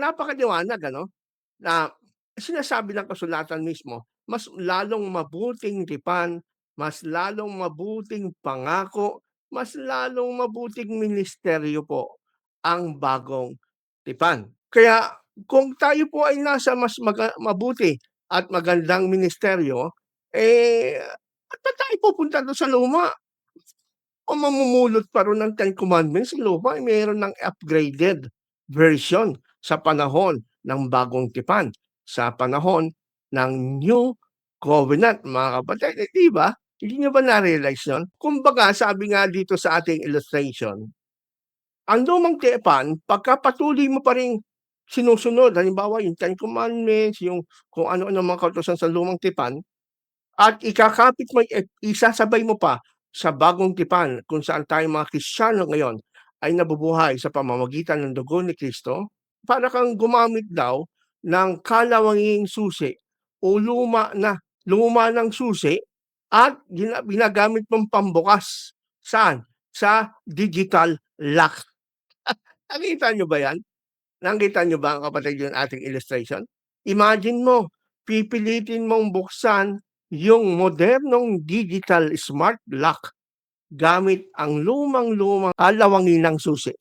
napakaliwanag ano, na sinasabi ng kasulatan mismo, mas lalong mabuting tipan, mas lalong mabuting pangako, mas lalong mabuting ministeryo po ang bagong tipan. Kaya kung tayo po ay nasa mas mabuti at magandang ministeryo, ba't pa tayo pupunta dun sa luma? O mamumulot pa ron ng Ten Commandments, sa luma ay meron ng upgraded version sa panahon ng bagong tipan, sa panahon ng New Covenant, mga kapatid. Eh, 'di ba? Hindi niyo ba na-realize yun? Kumbaga sabi nga dito sa ating illustration, ang lumang tipan pagka patuloy mo pa ring sinusunod, halimbawa yung Ten Commandments, yung kung ano-ano mga kautusan sa lumang tipan, at ikakapit mo isasabay mo pa sa bagong tipan kung saan tayong mga Kristiyano ngayon ay nabubuhay sa pamamagitan ng dugo ni Kristo, para kang gumamit daw ng kalawanging susi o luma ng susi at ginagamit mong pambukas. Saan? Sa digital lock. Nakita niyo ba 'yan? Nakita niyo ba kapatid yung ating illustration? Imagine mo, pipilitin mong buksan yung modernong digital smart lock gamit ang lumang-lumang kalawanginang susi.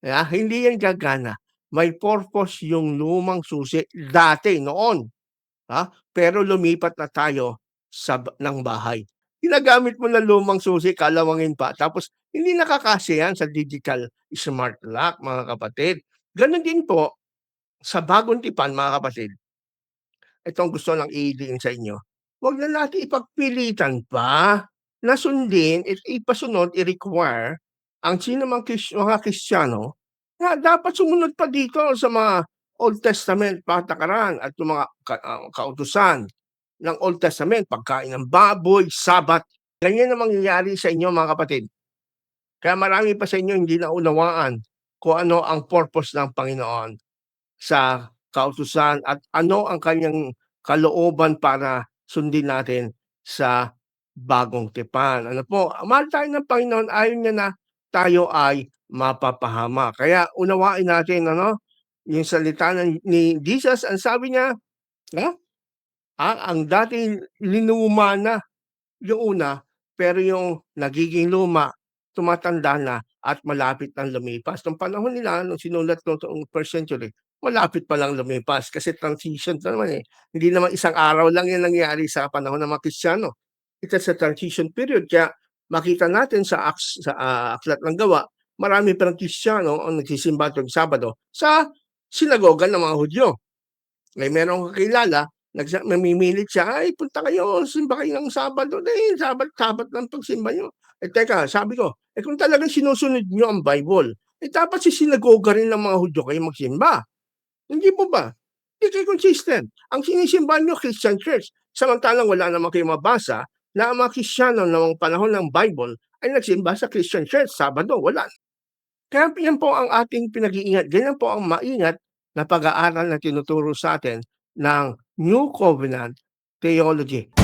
Hindi yan gagana. May purpose yung lumang susi dati, noon. Pero lumipat na tayo ng bahay. Ginagamit mo ng lumang susi, kalawangin pa, tapos hindi nakakasya yan sa digital smart lock, mga kapatid. Gano'n din po sa bagong tipan, mga kapatid. Ito ang gusto lang i-diin sa inyo. Huwag na natin ipagpilitan pa na sundin at ipasunod, i-require ang sino mang mga Kristiyano na dapat sumunod pa dito sa mga Old Testament patakaran at yung mga kautusan ng Old Testament, pagkain ng baboy, Sabat. Ganyan ang mangyayari sa inyo, mga kapatid. Kaya marami pa sa inyo hindi naunawaan kung ano ang purpose ng Panginoon sa kautusan at ano ang kanyang kalooban para sundin natin sa bagong tipan. Ano po, mahal tayo ng Panginoon, ayaw niya na tayo ay mapapahama. Kaya unawain natin yung salita ni Jesus. Ang sabi niya, ang dating linuma na yung una, pero yung nagiging luma, tumatanda na at malapit ng lumipas. Nung panahon nila, nung sinulat noong first century, malapit pa lang lumipas kasi transition pa naman eh. Hindi naman isang araw lang yan nangyari sa panahon ng mga Kristiyano. Ito sa transition period. Kaya makita natin sa Aklat ng Gawa, marami pa ng Kristiyano ang nagsisimba tuwing Sabado sa sinagoga ng mga Hudyo. May merong kakilala, namimilit siya, "Ay punta kayo, simba kayo ng Sabado." Eh, Sabat lang pagsimba niyo. Eh, teka, sabi ko, kung talagang sinusunod niyo ang Bible, dapat sa sinagoga rin ng mga Hudyo kayo magsimba. Hindi po ba? Hindi kayo consistent. Ang sinisimbahan niyo Christian Church, samantalang wala naman kayong mabasa na ang mga Kristiyano noong panahon ng Bible ay nagsimba sa Christian Church, Sabado, wala. Kaya yan po ang ating pinag-iingat, ganyan po ang maingat na pag-aaral na tinuturo sa atin ng New Covenant Theology.